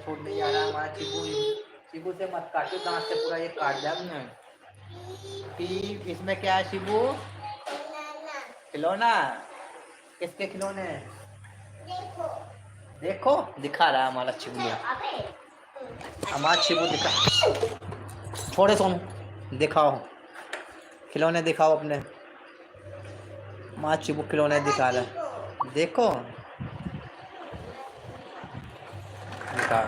छोड़ नहीं आ रहा हमारा चिबू। चिबू से मत काटो, दांत से पूरा ये काट दिया हमने। इसमें क्या है शिबू? खिलौना। किसके खिलौने? देखो देखो, दिखा रहा है हमारा चिबू। हमारा चिबू दिखा, थोड़े सुन, दिखाओ खिलौने, दिखाओ अपने। हमारा चिबू खिलौने दिखा रहा है, देखो दिखा।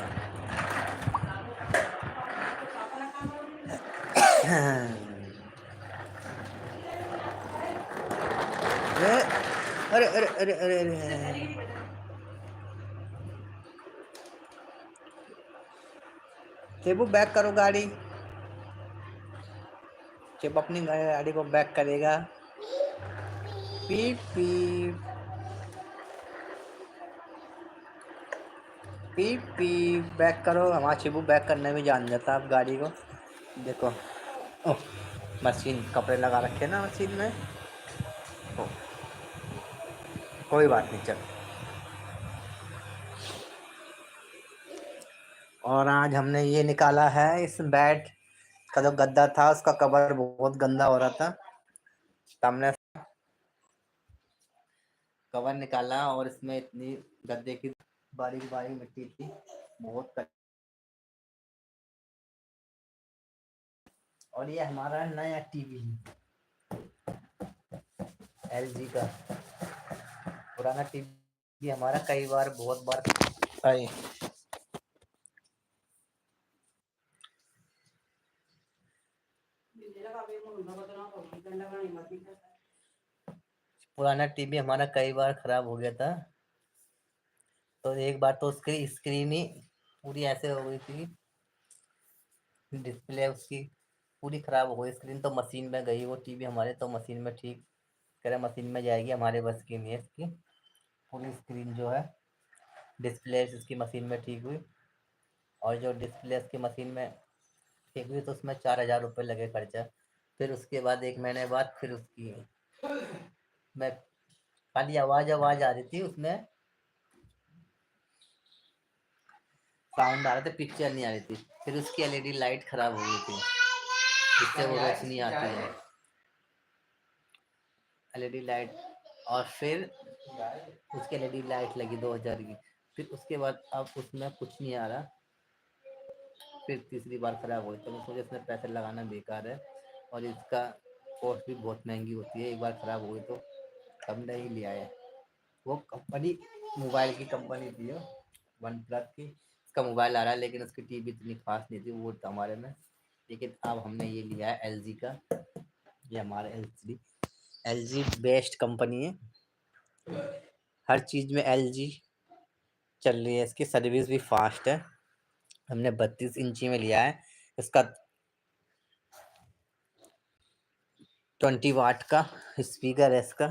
अरे अरे अरे अरे अरे, चिबू बैक करो गाड़ी। चिबू अपनी गाड़ी को बैक करेगा। पीप पीप पीप पीप, बैक करो। हमारा चिबू बैक करने में जान जाता है आप गाड़ी को। देखो ओह, मशीन, कपड़े लगा रखे ना मशीन में। ओ, कोई बात नहीं, चल। और आज हमने ये निकाला है, इस बेड का जो गद्दा था उसका कवर बहुत गंदा हो रहा था, तो हमने कवर निकाला और इसमें इतनी गद्दे की बारीक बारीक मिट्टी थी, बहुत। और ये हमारा नया टीवी एलजी का। पुराना टीवी हमारा कई बार, बहुत बार आई। पुराना टीवी हमारा कई बार खराब हो गया था। तो एक बार तो उसकी स्क्रीन ही पूरी ऐसे हो गई थी, डिस्प्ले उसकी पूरी खराब हो गई। स्क्रीन तो मशीन में गई वो टीवी हमारे, तो मशीन में ठीक करे, मशीन में जाएगी, हमारे बस की नहीं है इसकी। पूरी स्क्रीन जो है, डिस्प्ले इसकी मशीन में ठीक हुई। और जो डिस्प्ले इसकी मशीन में ठीक हुई तो उसमें 4,000 रुपये लगे खर्चा। फिर उसके बाद 1 महीने बाद फिर उसकी मैं खाली आवाज आवाज आ रही थी उसमें, साउंड आ रहे थे, पिक्चर नहीं आ रही थी। फिर उसकी एलईडी लाइट खराब हो गई थी, जिससे वो रोशनी आती है, एलईडी लाइट। और फिर उसकी एलईडी लाइट लगी 2000 की। फिर उसके बाद अब उसमें कुछ नहीं आ रहा। फिर तीसरी बार खराब हुई, तो मैं सोचा इसमें पैसे लगाना बेकार है, और इसका कॉस्ट भी बहुत महंगी होती है। एक बार खराब हो गई तो हमने ही लिया है। वो कंपनी मोबाइल की कंपनी थी, वन प्लस की। इसका मोबाइल आ रहा है, लेकिन उसकी टीवी इतनी खास नहीं थी वो हमारे में। लेकिन अब हमने ये लिया है एलजी का। ये हमारा एलजी बेस्ट कंपनी है, हर चीज़ में एलजी चल रही है। इसकी सर्विस भी फास्ट है। हमने 32 इंची में लिया है। इसका 20 वाट का स्पीकर है इसका,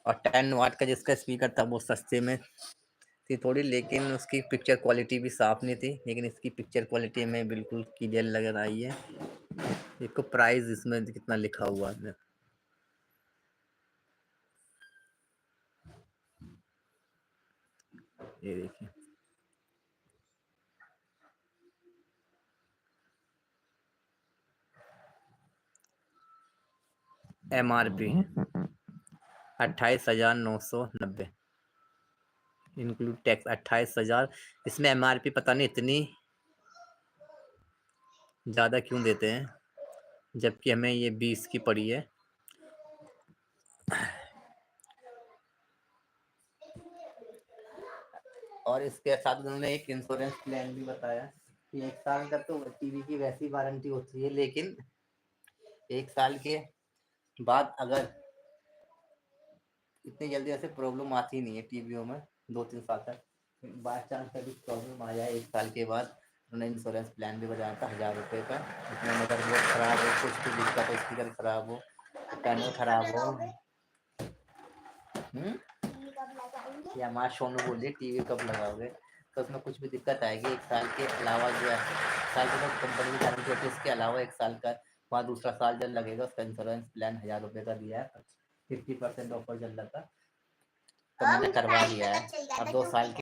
और 10 वाट का जिसका स्पीकर था वो सस्ते में थी थोड़ी, लेकिन उसकी पिक्चर क्वालिटी भी साफ नहीं थी। लेकिन इसकी पिक्चर क्वालिटी में बिल्कुल क्लियर लग रही है। देखो प्राइस इसमें कितना लिखा हुआ है, ये देखिए। MRP 28,990 include tax 28,000। इसमें MRP पता नहीं इतनी ज़्यादा क्यों देते हैं, जबकि हमें ये 20 की पड़ी है। और इसके साथ उन्होंने एक इंश्योरेंस प्लान भी बताया कि 1 साल का तो टीवी की वैसी वारंटी होती है, लेकिन 1 साल के बाद अगर इतनी जल्दी ऐसे प्रॉब्लम आती नहीं है टीवियों में, 2-3 साल तक बाई चांस कभी प्रॉब्लम आ जाए 1 साल के बाद। उन्होंने इंश्योरेंस प्लान भी बताया था 1,000 रुपये का। उसमें मदरबोर्ड खराब हो, कुछ भी दिक्कत हो, स्पीकर खराब हो, पैनल खराब हो। या हमारा सोनू बोल रही टीवी कब लगाओगे, तो उसमें कुछ भी दिक्कत आएगी 1 साल के अलावा जो है, साल की तो कंपनी की गारंटी होती है, इसके अलावा 1 साल का वहाँ दूसरा साल जब लगेगा उसका इंश्योरेंस प्लान 1,000 रुपये का दिया है। 50% ऑफर चल रहा था, तो मैंने करवा लिया है। अब 2 साल के